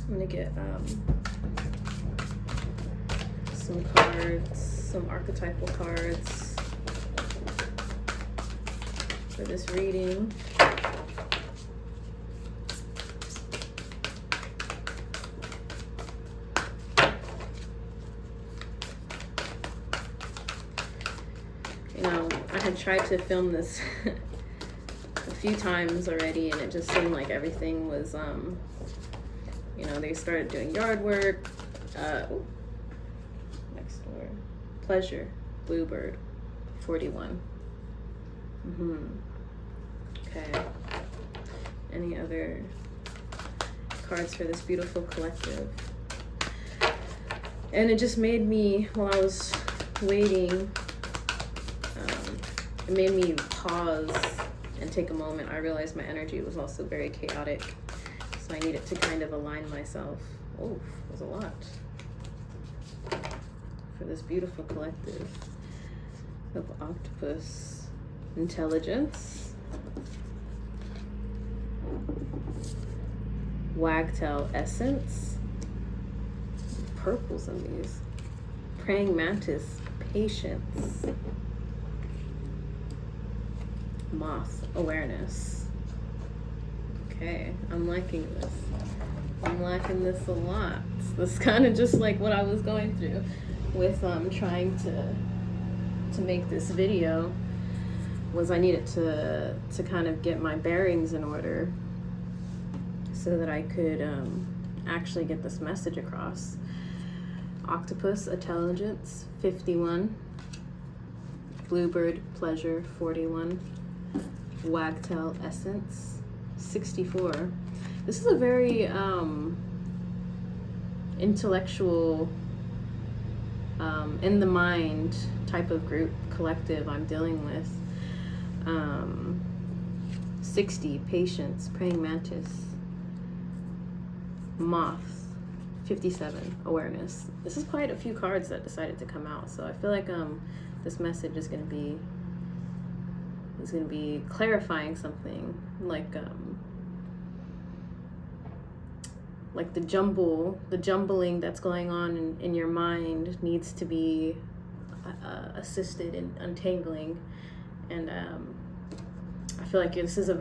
I'm gonna get some cards, some archetypal cards for this reading. You know, I had tried to film this a few times already, and it just seemed like everything was, you know, they started doing yard work. Next door. Pleasure, Bluebird, 41. Okay. Any other cards for this beautiful collective? And it just made me, while I was waiting, it made me pause and take a moment. I realized my energy was also very chaotic, so I needed to kind of align myself. Oh, there's a lot for this beautiful collective of octopus. Intelligence, wagtail essence, purples in these, praying mantis, patience, moth, awareness. Okay, I'm liking this. I'm liking this a lot. This is kind of just like what I was going through with trying to make this video. Was I needed to kind of get my bearings in order so that I could actually get this message across. Octopus, intelligence, 51. Bluebird, pleasure, 41. Wagtail, essence, 64. This is a very intellectual, in the mind type of group collective I'm dealing with. 60, patience, praying mantis, moth, 57, awareness. This is quite a few cards that decided to come out, so I feel like this message is going to be clarifying something, like the jumbling that's going on in your mind needs to be assisted in untangling. And I feel like this is a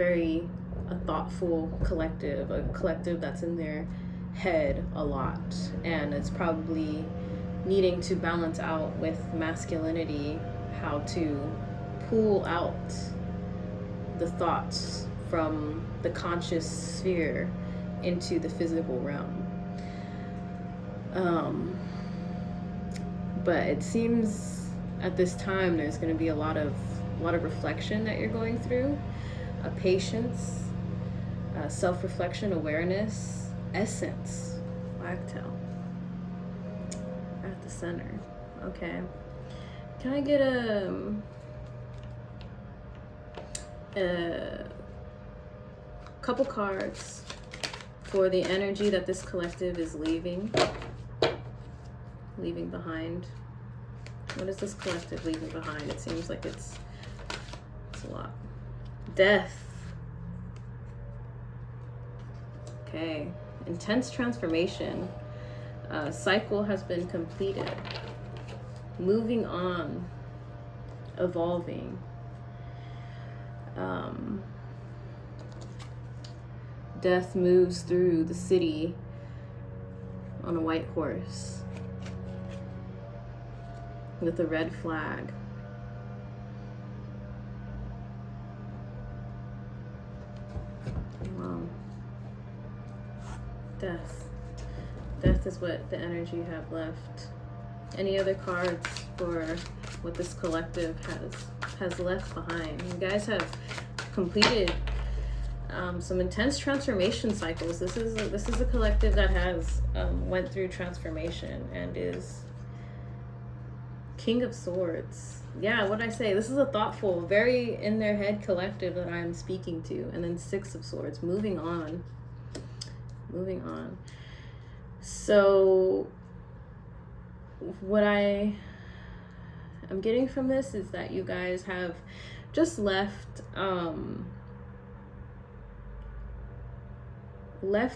thoughtful collective, a collective that's in their head a lot, and it's probably needing to balance out with masculinity, how to pull out the thoughts from the conscious sphere into the physical realm. But it seems at this time there's going to be a lot of reflection that you're going through, a patience, self-reflection, awareness, essence, wagtail at the center. Okay, can I get a couple cards for the energy that this collective is leaving behind? What is this collective leaving behind? It seems like it's a lot. Death. Okay. Intense transformation. Cycle has been completed. Moving on. Evolving. Death moves through the city on a white horse with a red flag. Wow. Death. Death is what the energy you have left. Any other cards for what this collective has left behind? You guys have completed some intense transformation cycles. This is a collective that has went through transformation and is King of Swords. Yeah, what did I say? This is a thoughtful, very in their head collective that I'm speaking to. And then 6 of Swords. Moving on. So what I'm getting from this is that you guys have just left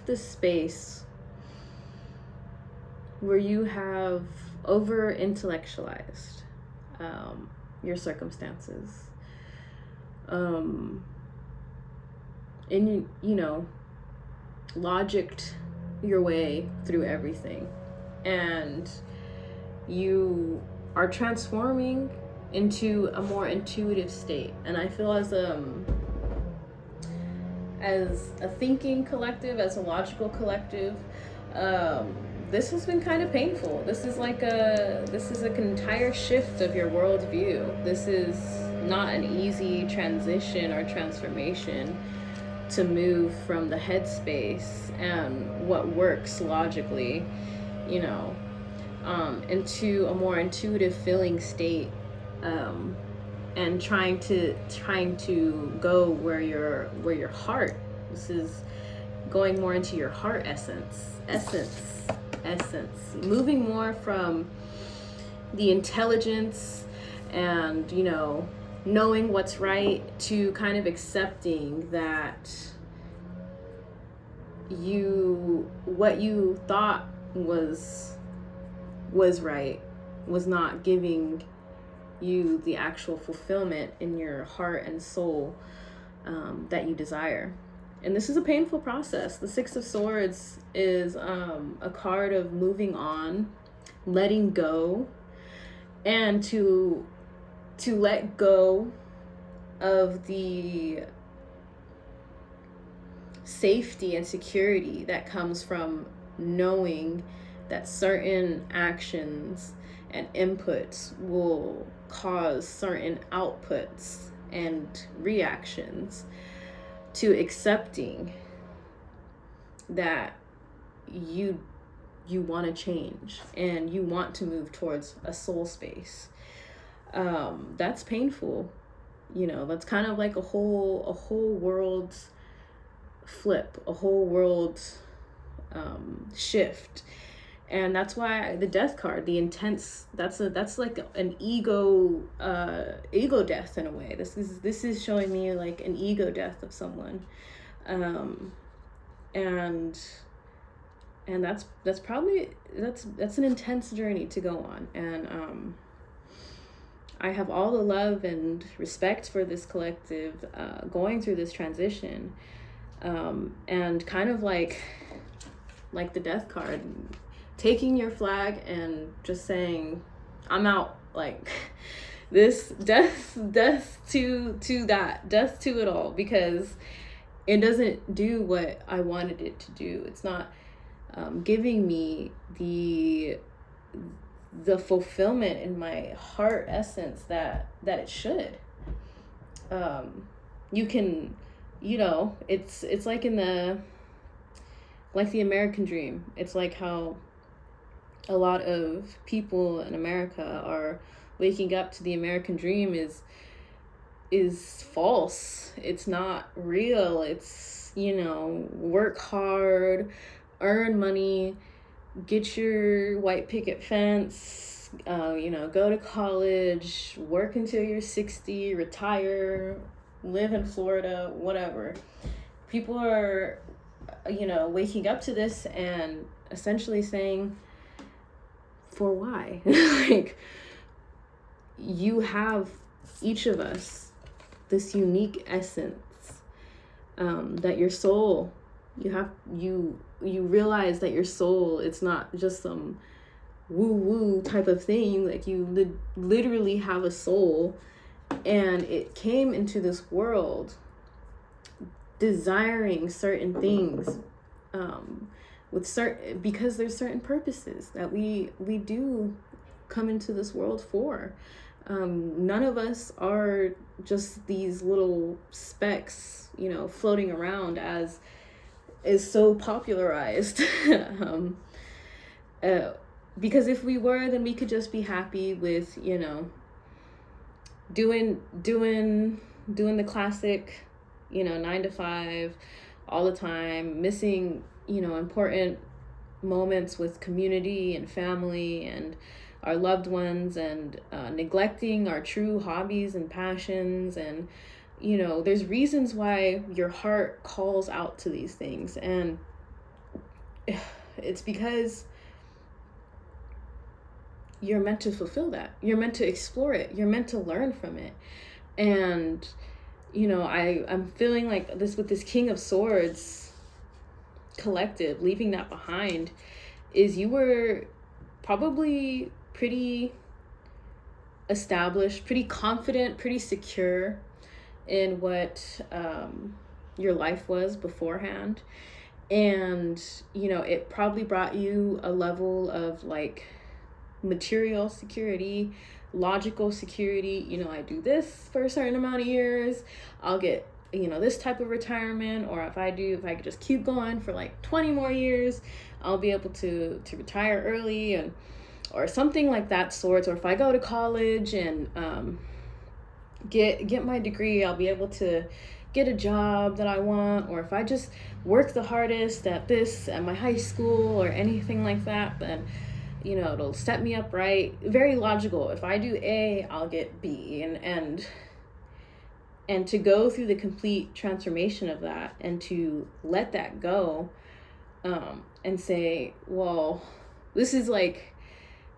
the space where you have over intellectualized your circumstances, and logicked your way through everything, and you are transforming into a more intuitive state. And I feel as a thinking collective, as a logical collective, this has been kind of painful. This is an entire shift of your worldview. This is not an easy transition or transformation to move from the headspace and what works logically, into a more intuitive feeling state, and trying to go where your heart. This is going more into your heart essence, moving more from the intelligence and knowing what's right, to kind of accepting that what you thought was right was not giving you the actual fulfillment in your heart and soul that you desire. And this is a painful process. The Six of Swords is a card of moving on, letting go, and to let go of the safety and security that comes from knowing that certain actions and inputs will cause certain outputs and reactions, to accepting that you want to change and you want to move towards a soul space. That's painful. That's kind of like a whole world flip, a whole world shift. And that's why the Death card, the intense, that's like an ego death in a way. This is showing me like an ego death of someone, and that's probably that's an intense journey to go on. And I have all the love and respect for this collective going through this transition, and kind of like the Death card, taking your flag and just saying, I'm out. Like, this death to that, death to it all, because it doesn't do what I wanted it to do. It's not giving me the fulfillment in my heart essence that it should. You can, it's like in the American dream. It's like how a lot of people in America are waking up to the American dream is false. It's not real. It's, work hard, earn money, get your white picket fence, go to college, work until you're 60, retire, live in Florida, whatever. People are, waking up to this and essentially saying, for why? Like, you have, each of us, this unique essence, that your soul, you realize that your soul, it's not just some woo-woo type of thing. Like, you literally have a soul, and it came into this world desiring certain things, because there's certain purposes that we do come into this world for. None of us are just these little specks, floating around, as is so popularized. Because if we were, then we could just be happy with, doing the classic, 9 to 5 all the time, missing, important moments with community and family and our loved ones, and neglecting our true hobbies and passions. And there's reasons why your heart calls out to these things, and it's because you're meant to fulfill that. You're meant to explore it. You're meant to learn from it. And, you know, I'm feeling like this with this King of Swords collective, leaving that behind, is you were probably pretty established, pretty confident, pretty secure in what your life was beforehand. And, you know, it probably brought you a level of like material security, logical security. You know, I do this for a certain amount of years, I'll get, you know, this type of retirement. Or if I could just keep going for like 20 more years, I'll be able to retire early, and or something like that sorts. Or if I go to college and get my degree, I'll be able to get a job that I want. Or if I just work the hardest at my high school or anything like that, then, you know, it'll set me up right. Very logical. If I do A, I'll get B. And to go through the complete transformation of that, and to let that go, and say, well, this is like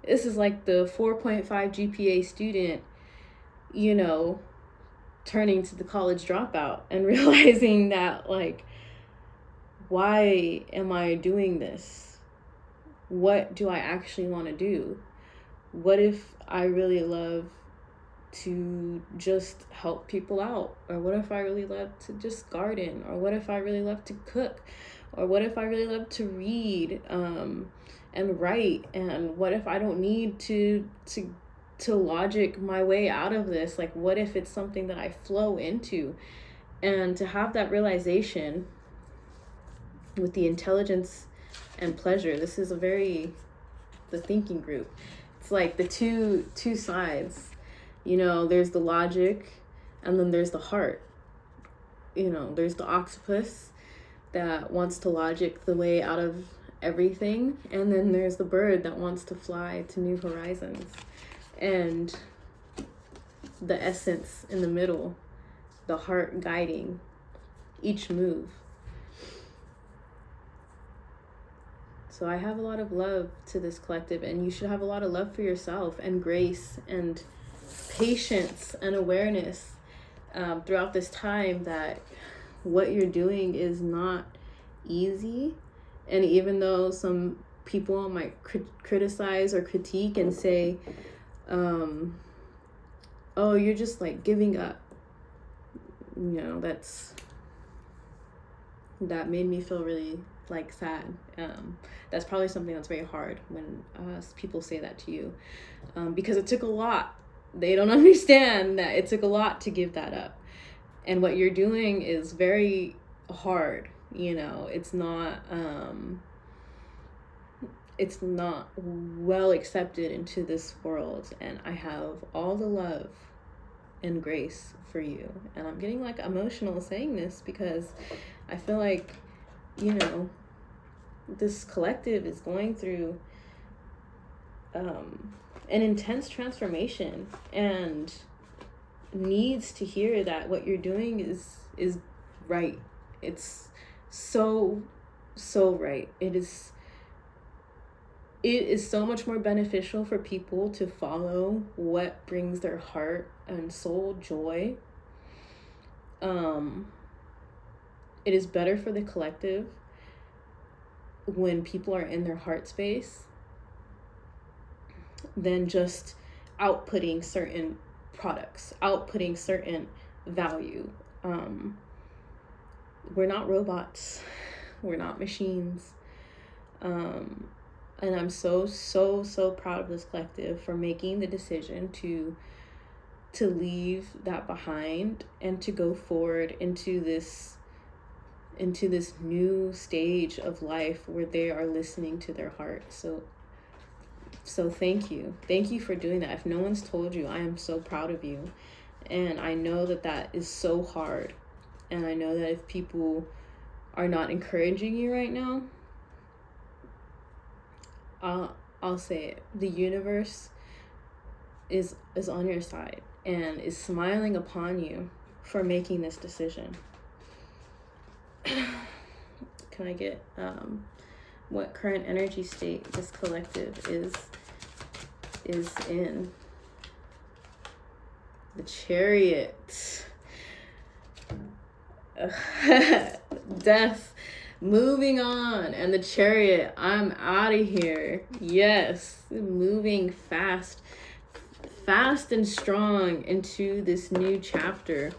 the 4.5 GPA student, you know, turning to the college dropout and realizing that, like, why am I doing this? What do I actually want to do? What if I really love to just help people out? Or what if I really love to just garden? Or what if I really love to cook? Or what if I really love to read and write? And what if I don't need to logic my way out of this? Like, what if it's something that I flow into? And to have that realization with the intelligence and pleasure, this is the thinking group. It's like the two sides. You know, there's the logic, and then there's the heart. You know, there's the octopus that wants to logic the way out of everything, and then there's the bird that wants to fly to new horizons. And the essence in the middle, the heart guiding each move. So I have a lot of love to this collective, and you should have a lot of love for yourself, and grace and patience and awareness throughout this time, that what you're doing is not easy. And even though some people might criticize or critique and say, oh, you're just like giving up, you know, that made me feel really like sad. That's probably something that's very hard when people say that to you, because it took a lot. They don't understand that it took a lot to give that up. And what you're doing is very hard. You know, it's not well accepted into this world. And I have all the love and grace for you. And I'm getting like emotional saying this, because I feel like, you know, this collective is going through an intense transformation, and needs to hear that what you're doing is right. It's so right. It is so much more beneficial for people to follow what brings their heart and soul joy. It is better for the collective when people are in their heart space than just outputting certain products, outputting certain value. We're not robots. We're not machines. And I'm so proud of this collective for making the decision to leave that behind and to go forward into this new stage of life where they are listening to their heart. So thank you for doing that. If no one's told you, I am so proud of you. And I know that is so hard. And I know that if people are not encouraging you right now, I'll say it. The universe is on your side and is smiling upon you for making this decision. Can I get what current energy state this collective is in the Chariot. Death, moving on, and the Chariot. I'm out of here. Yes, moving fast and strong into this new chapter.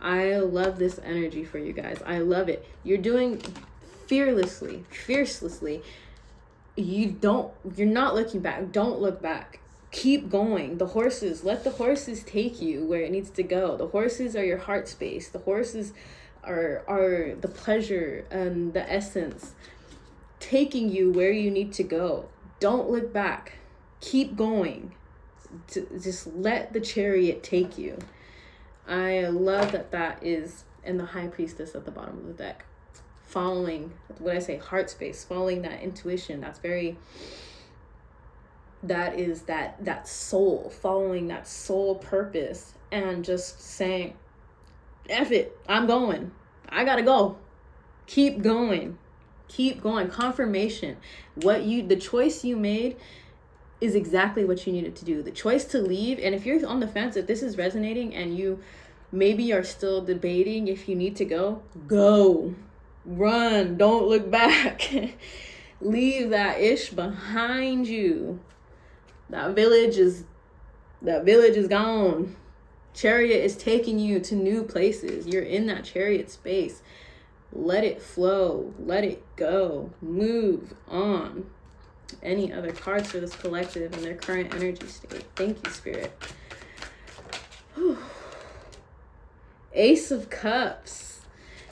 I love this energy for you guys. I love it. You're doing fiercely. You're not looking back. Don't look back. Keep going. The horses, let the horses take you where it needs to go. The horses are your heart space. The horses are the pleasure and the essence taking you where you need to go. Don't look back. Keep going. Just let the Chariot take you. I love that is in the High Priestess at the bottom of the deck. Following, what I say, heart space, following that intuition. That is that soul, following that soul purpose, and just saying, F it, I'm going. I gotta go. Keep going. Confirmation. The choice you made is exactly what you needed to do. The choice to leave, and if you're on the fence, if this is resonating and you maybe are still debating if you need to go. Run, don't look back. Leave that ish behind you. That village is gone. Chariot is taking you to new places. You're in that Chariot space. Let it flow. Let it go. Move on. Any other cards for this collective and their current energy state? Thank you, Spirit. Whew. Ace of Cups.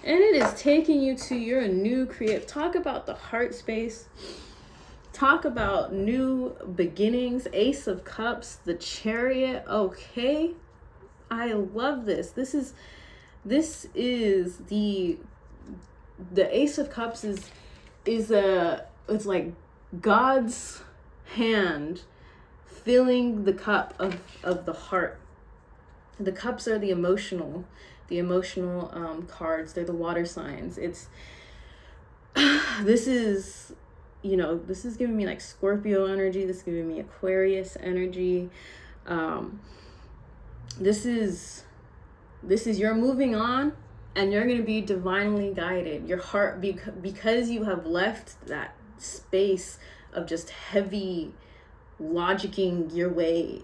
And it is taking you to your new creative. Talk about the heart space. Talk about new beginnings. Ace of Cups, the Chariot. Okay. I love this. This is the Ace of Cups is it's like God's hand filling the cup of the heart. The cups are the emotional cards. They're the water signs. This is giving me like Scorpio energy. This is giving me Aquarius energy. This is you're moving on, and you're going to be divinely guided. Your heart, because you have left that space of just heavy logicking your way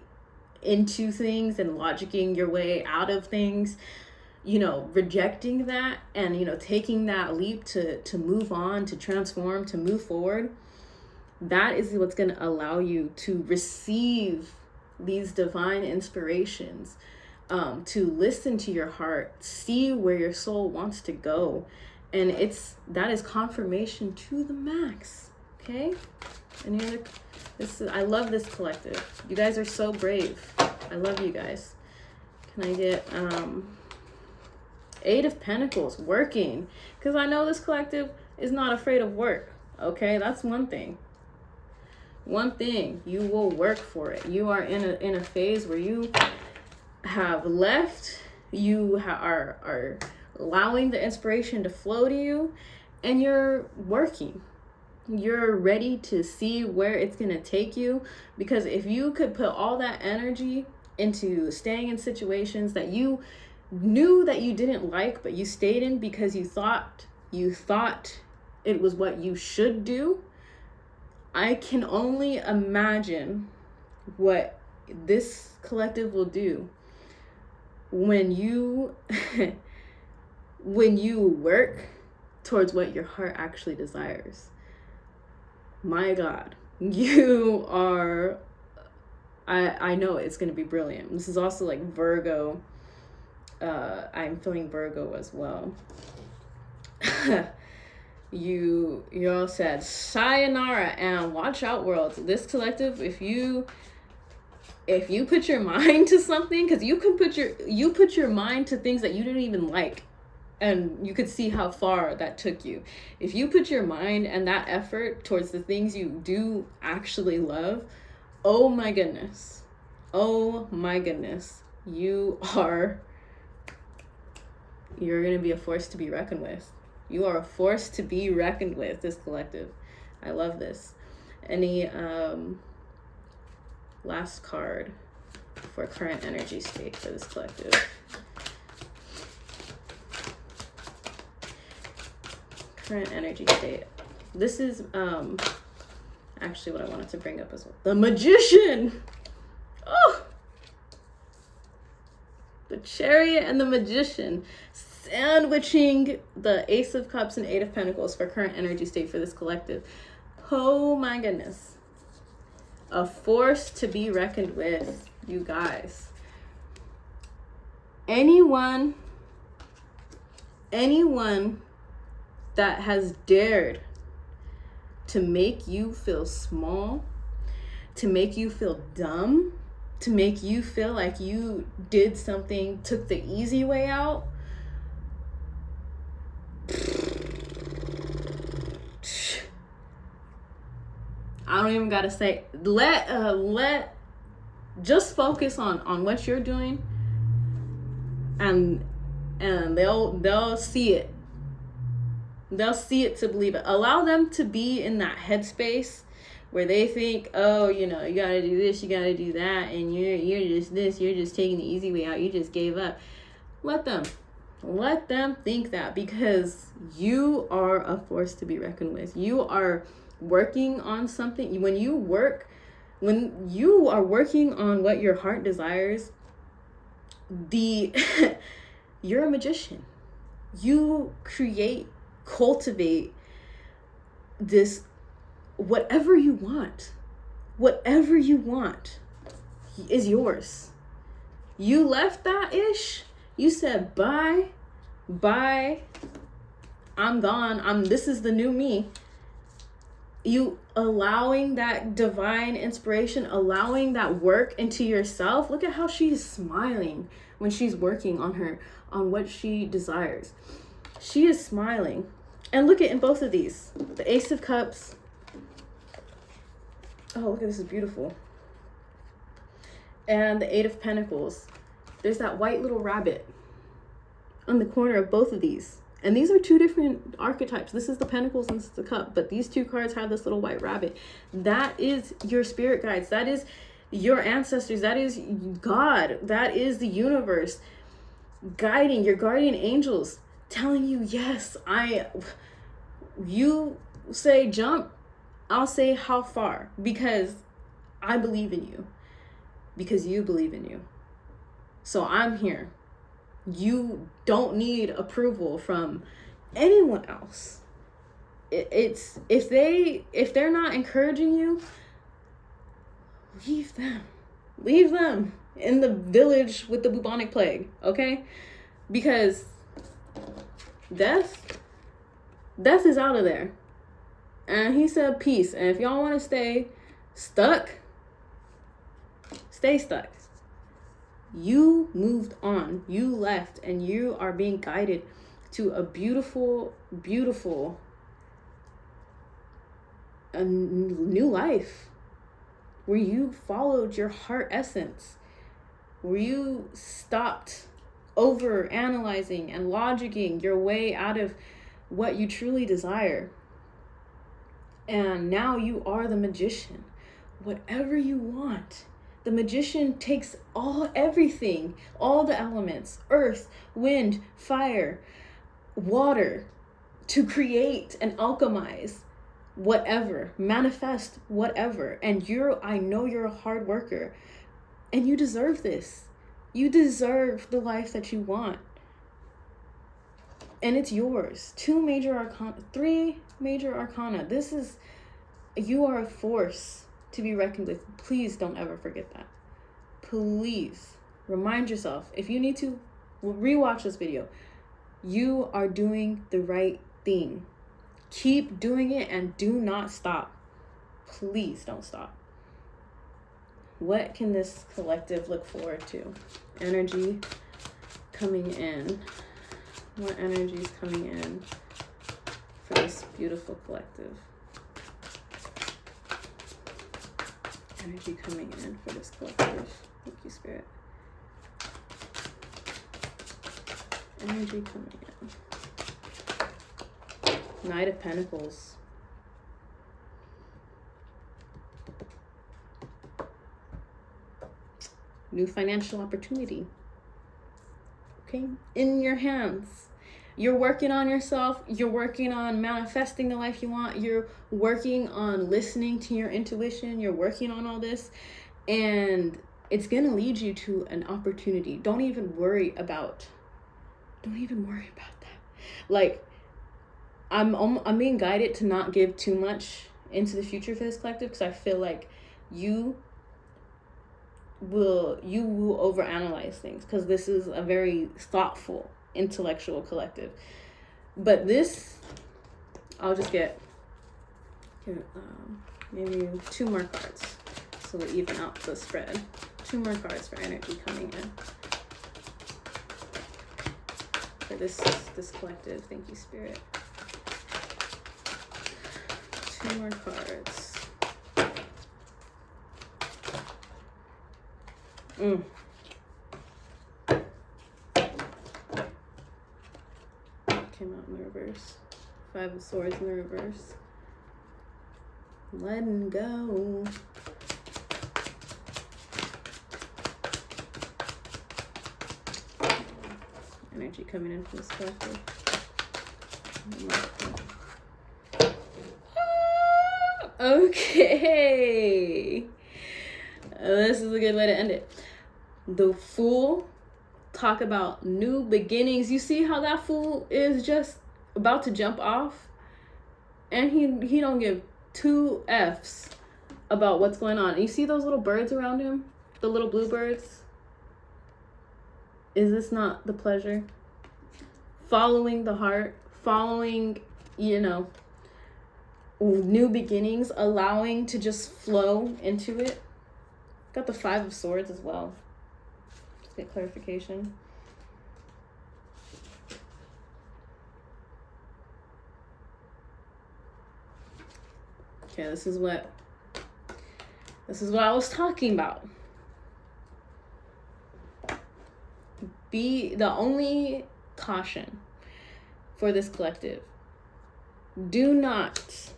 into things and logicking your way out of things, rejecting that and, taking that leap to move on, to transform, to move forward. That is what's going to allow you to receive these divine inspirations, to listen to your heart, see where your soul wants to go. And that is confirmation to the max. Okay. I love this collective. You guys are so brave. I love you guys. Can I get Eight of Pentacles, working? Because I know this collective is not afraid of work. Okay, that's one thing. You will work for it. You are in a phase where you have left. You are allowing the inspiration to flow to you, and you're working. You're ready to see where it's going to take you, because if you could put all that energy into staying in situations that you knew that you didn't like, but you stayed in because you thought it was what you should do, I can only imagine what this collective will do when you work towards what your heart actually desires. My God, you are, I know it's going to be brilliant. This is also like Virgo. I'm feeling Virgo as well. You all said sayonara and watch out, world. This collective, if you put your mind to something, because you put your mind to things that you didn't even like, and you could see how far that took you. If you put your mind and that effort towards the things you do actually love, oh my goodness, you're gonna be a force to be reckoned with. You are a force to be reckoned with, this collective. I love this. Any Last card for current energy state for this collective. Current energy state. This is actually what I wanted to bring up as well. The Magician. Oh, the Chariot and the Magician, sandwiching the Ace of Cups and Eight of Pentacles for current energy state for this collective. Oh my goodness. A force to be reckoned with, you guys. Anyone that has dared to make you feel small, to make you feel dumb, to make you feel like you did something, took the easy way out, I don't even gotta say, just focus on what you're doing, and they'll see it. They'll see it to believe it. Allow them to be in that headspace where they think, oh, you know, you gotta do this, you gotta do that, and you're just this, you're just taking the easy way out, you just gave up. Let them think that, because you are a force to be reckoned with. You are working on something. When you are working on what your heart desires, you're a magician. You cultivate this, whatever you want is yours. You left that ish. You said, bye, I'm gone. This is the new me. You allowing that divine inspiration, allowing that work into yourself. Look at how she's smiling when she's working on what she desires. She is smiling. And look at in both of these, the Ace of Cups. Oh, look at this, is beautiful. And the Eight of Pentacles. There's that white little rabbit on the corner of both of these. And these are two different archetypes. This is the Pentacles and this is the Cup. But these two cards have this little white rabbit. That is your spirit guides. That is your ancestors. That is God. That is the universe guiding, your guardian angels, telling you, yes, you say jump, I'll say how far, because I believe in you, because you believe in you. So I'm here. You don't need approval from anyone else. It's if they're not encouraging you, leave them in the village with the bubonic plague, okay? Because death is out of there. And he said peace. And if y'all want to stay stuck, stay stuck. You moved on, you left, and you are being guided to a beautiful, beautiful new life where you followed your heart essence, where you stopped over analyzing and logicking your way out of what you truly desire. And now you are the magician. Whatever you want. The magician takes everything, all the elements, earth, wind, fire, water, to create and alchemize whatever, manifest whatever. And I know you're a hard worker, and you deserve this. You deserve the life that you want. And it's yours. 3 major arcana. You are a force to be reckoned with. Please don't ever forget that. Please remind yourself, if you need to, rewatch this video. You are doing the right thing. Keep doing it and do not stop. Please don't stop. What can this collective look forward to? Energy coming in. What energy is coming in for this beautiful collective? Energy coming in for this collective. Thank you, Spirit. Energy coming in. Knight of Pentacles. new financial opportunity. Okay, in your hands. You're working on yourself. You're working on manifesting the life you want. You're working on listening to your intuition. You're working on all this, and it's going to lead you to an opportunity. Don't even worry about that. Like, I'm being guided to not give too much into the future for this collective, because I feel like you will overanalyze things, because this is a very thoughtful, intellectual collective. But this, I'll just get maybe 2 more cards so we even out the spread. 2 more cards for energy coming in for this collective. Thank you, Spirit. 2 more cards. Came out in the reverse. 5 of Swords in the reverse. Letting go. Energy coming in from this collective. Okay. This is a good way to end it. The Fool, talk about new beginnings. You see how that fool is just about to jump off, and he don't give 2 F's about what's going on. You see those little birds around him, the little blue birds? Is this not the pleasure? Following the heart, following, new beginnings, allowing to just flow into it. Got the 5 of Swords as well. Just get clarification. Okay, this is what I was talking about. Be the only caution for this collective. Do not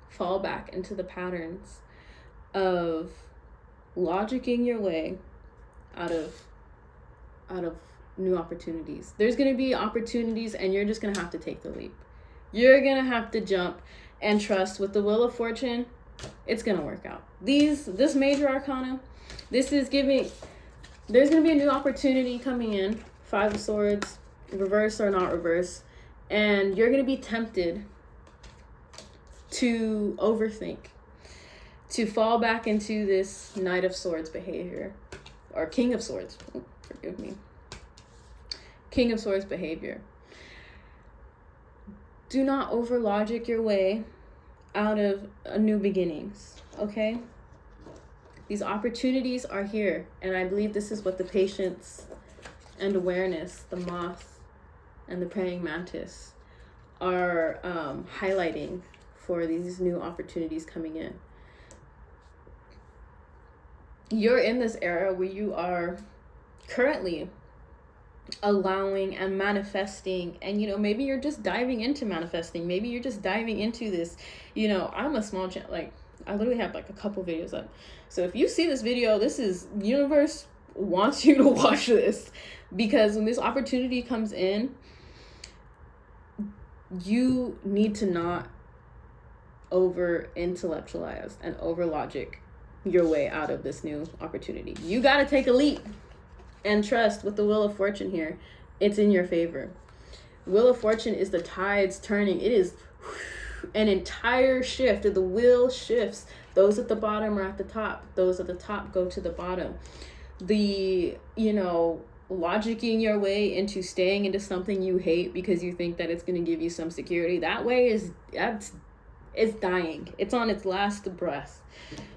fall back into the patterns of logicking your way out of new opportunities. There's going to be opportunities, and you're just going to have to take the leap. You're going to have to jump and trust. With the Wheel of Fortune, it's going to work out. This major arcana, this is giving, there's going to be a new opportunity coming in. 5 of Swords, reverse or not reverse, and you're going to be tempted to overthink, to fall back into this Knight of Swords behavior, or King of Swords, forgive me, King of Swords behavior. Do not over logic your way out of new beginnings, okay? These opportunities are here, and I believe this is what the Patience and Awareness, the Moth and the Praying Mantis are highlighting for these new opportunities coming in. You're in this era where you are currently allowing and manifesting, and maybe you're just diving into manifesting. Maybe you're just diving into this. I'm a small channel, like I literally have like a couple videos up, so if you see this video, this is universe wants you to watch this, because when this opportunity comes in, you need to not over intellectualize and over logic your way out of this new opportunity. You got to take a leap and trust. With the Wheel of Fortune here, it's in your favor. Wheel of Fortune is the tides turning. It is an entire shift. The wheel shifts. Those at the bottom are at the top. Those at the top go to the bottom. The, logicking your way into staying into something you hate because you think that it's going to give you some security, that way it's dying. It's on its last breath,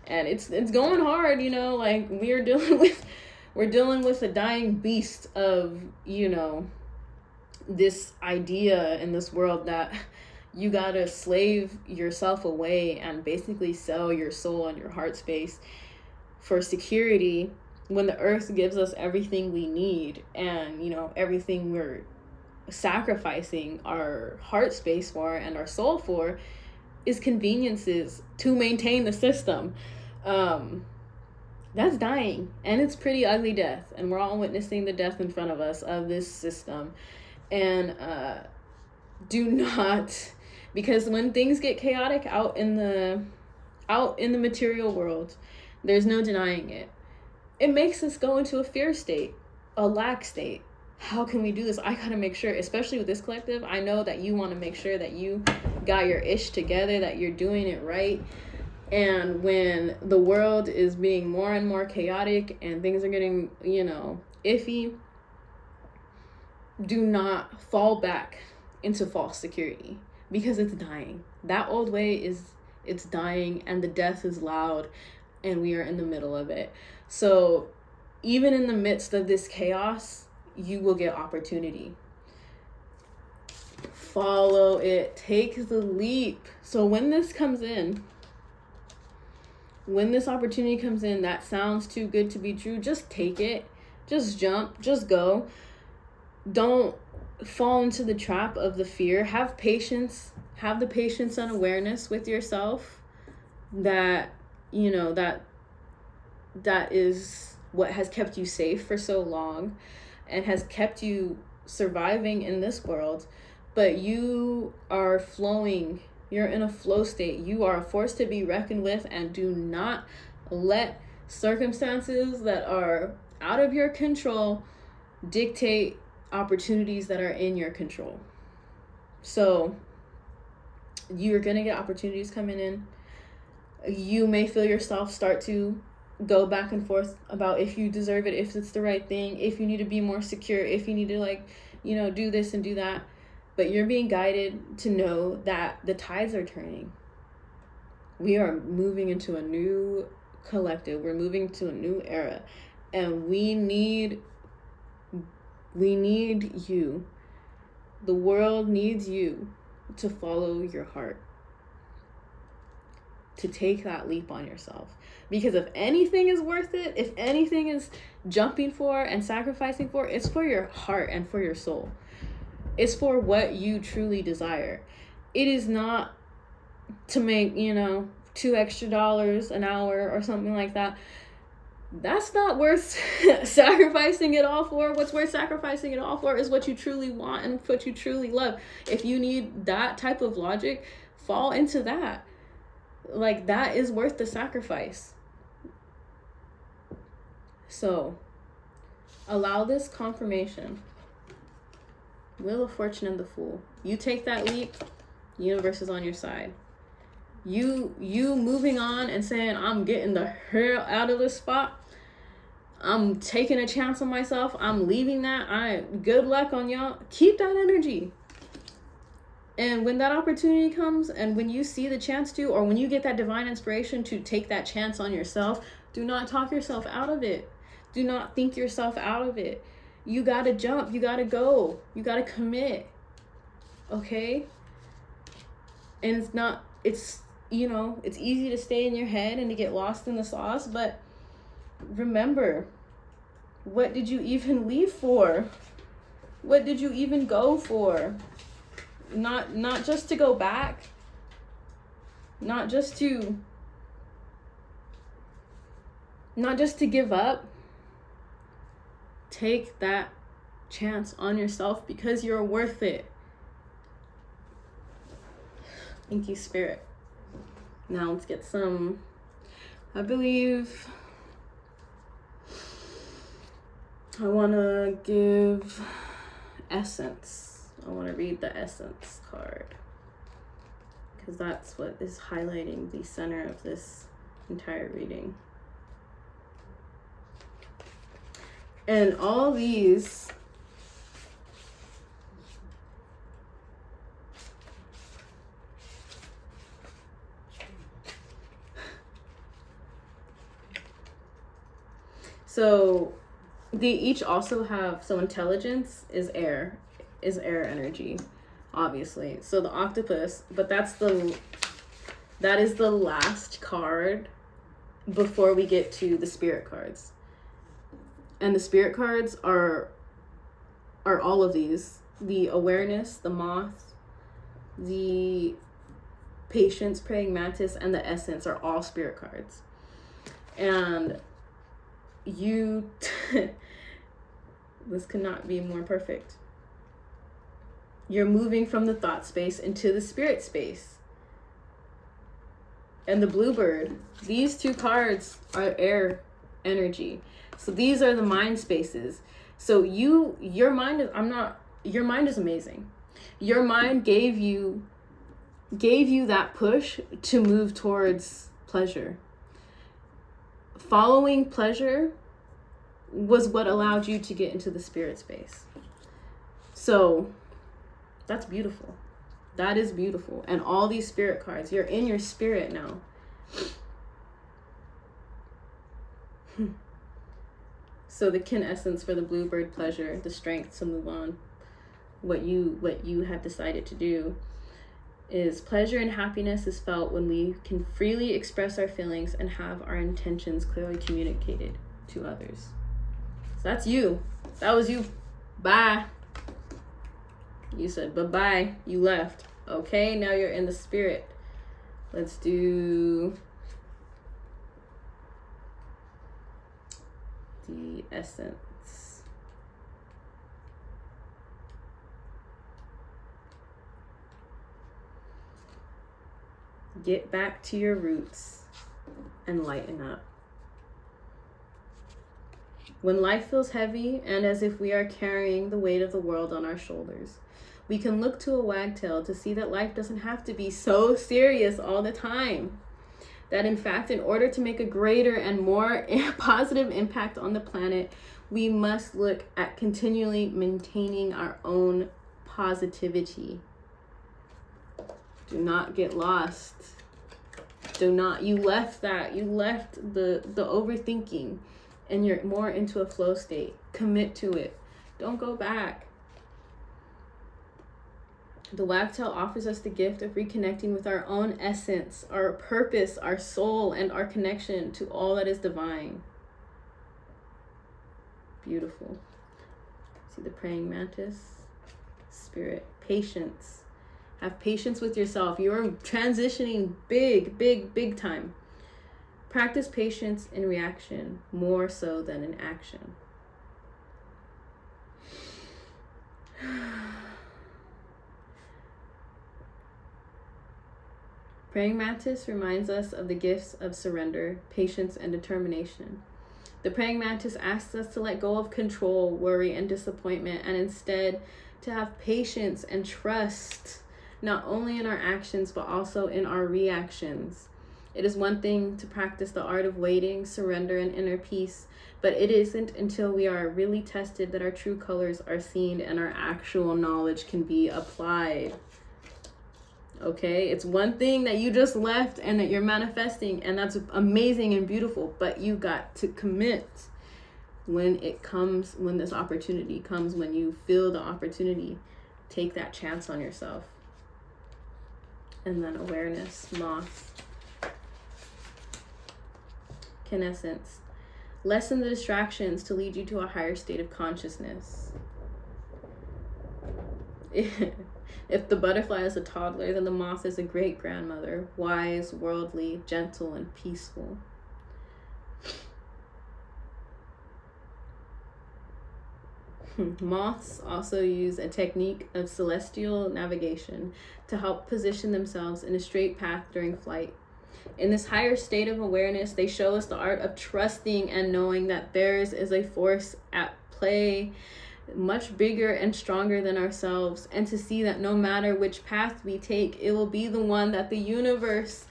and it's going hard. Like we're dealing with a dying beast of this idea in this world that you gotta slave yourself away and basically sell your soul and your heart space for security, when the earth gives us everything we need, and everything we're sacrificing our heart space for and our soul for is conveniences to maintain the system. That's dying, and it's pretty ugly death, and we're all witnessing the death in front of us of this system. And do not, because when things get chaotic out in the material world, there's no denying it. It makes us go into a fear state, a lack state. How can we do this? I gotta make sure, especially with this collective, I know that you want to make sure that you got your ish together, that you're doing it right. And when the world is being more and more chaotic and things are getting, iffy, do not fall back into false security, because it's dying. That old way it's dying, and the death is loud, and we are in the middle of it. So even in the midst of this chaos, you will get opportunity. Follow it. Take the leap. So when this opportunity comes in that sounds too good to be true, just take it. Just jump. Just go. Don't fall into the trap of the fear. Have patience. Have the patience and awareness with yourself that, that is what has kept you safe for so long and has kept you surviving in this world. But you are flowing. You're in a flow state. You are a force to be reckoned with, and do not let circumstances that are out of your control dictate opportunities that are in your control. So you're going to get opportunities coming in. You may feel yourself start to go back and forth about if you deserve it, if it's the right thing, if you need to be more secure, if you need to do this and do that. But you're being guided to know that the tides are turning. We are moving into a new collective. We're moving to a new era. And we need you. The world needs you to follow your heart. To take that leap on yourself. Because if anything is worth it, if anything is jumping for and sacrificing for, it's for your heart and for your soul. It's for what you truly desire. It is not to make, $2 extra an hour or something like that. That's not worth sacrificing it all for. What's worth sacrificing it all for is what you truly want and what you truly love. If you need that type of logic, fall into that. That is worth the sacrifice. So, allow this confirmation. Wheel of Fortune and the Fool. You take that leap, the universe is on your side. You moving on and saying, I'm getting the hell out of this spot. I'm taking a chance on myself. I'm leaving that. Good luck on y'all. Keep that energy. And when that opportunity comes, and when you see the chance to, or when you get that divine inspiration to take that chance on yourself, do not talk yourself out of it. Do not think yourself out of it. You gotta jump. You gotta go. You gotta commit. Okay? And it's easy to stay in your head and to get lost in the sauce, but remember, what did you even leave for? What did you even go for? Not just to go back. Not just to give up. Take that chance on yourself because you're worth it. Thank you, Spirit. Now let's get some, I believe, I want to give essence. I want to read the essence card because that's what is highlighting the center of this entire reading. And all these so they each also have, so intelligence is air energy, obviously. So the octopus, but that is the last card before we get to the spirit cards. And the spirit cards are all of these. The awareness, the moth, the patience, praying mantis, and the essence are all spirit cards. And this could not be more perfect. You're moving from the thought space into the spirit space. And the Bluebird, these two cards are air energy. So these are the mind spaces. So your mind is amazing. Your mind gave you that push to move towards pleasure. Following pleasure was what allowed you to get into the spirit space. So that's beautiful. That is beautiful. And all these spirit cards, you're in your spirit now. So the kin essence for the Bluebird, pleasure, the strength to move on. What you have decided to do is pleasure and happiness is felt when we can freely express our feelings and have our intentions clearly communicated to others. So that's you. That was you. Bye. You said bye-bye. You left. Okay, now you're in the spirit. Let's do the essence. Get back to your roots and lighten up. When life feels heavy and as if we are carrying the weight of the world on our shoulders, we can look to a wagtail to see that life doesn't have to be so serious all the time. That in fact, in order to make a greater and more positive impact on the planet, we must look at continually maintaining our own positivity. Do not get lost. You left the overthinking and you're more into a flow state. Commit to it. Don't go back. The wagtail offers us the gift of reconnecting with our own essence, our purpose, our soul, and our connection to all that is divine. Beautiful. See the praying mantis? Spirit. Patience. Have patience with yourself. You're transitioning big time. Practice patience in reaction more so than in action. Praying mantis reminds us of the gifts of surrender, patience, and determination. The praying mantis asks us to let go of control, worry, and disappointment, and instead to have patience and trust, not only in our actions, but also in our reactions. It is one thing to practice the art of waiting, surrender, and inner peace, but it isn't until we are really tested that our true colors are seen and our actual knowledge can be applied. Okay, it's one thing that you just left and that you're manifesting, and that's amazing and beautiful, but you got to commit when this opportunity comes, when you feel the opportunity. Take that chance on yourself. And then awareness, moth, kin essence. Lessen the distractions to lead you to a higher state of consciousness. If the butterfly is a toddler, then the moth is a great grandmother, wise, worldly, gentle, and peaceful. Moths also use a technique of celestial navigation to help position themselves in a straight path during flight. In this higher state of awareness, they show us the art of trusting and knowing that theirs is a force at play much bigger and stronger than ourselves, and to see that no matter which path we take, it will be the one that the universe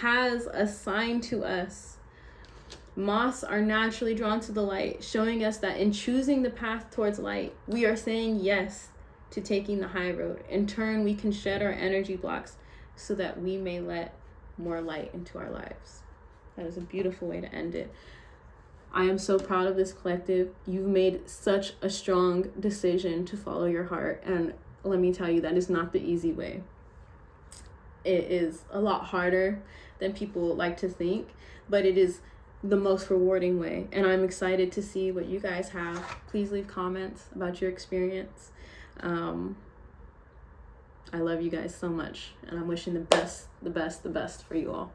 has assigned to us. Moths are naturally drawn to the light, showing us that in choosing the path towards light, we are saying yes to taking the high road. In turn, we can shed our energy blocks so that we may let more light into our lives. That is a beautiful way to end it. I am so proud of this collective. You've made such a strong decision to follow your heart. And let me tell you, that is not the easy way. It is a lot harder than people like to think, but it is the most rewarding way. And I'm excited to see what you guys have. Please leave comments about your experience. I love you guys so much, and I'm wishing the best for you all.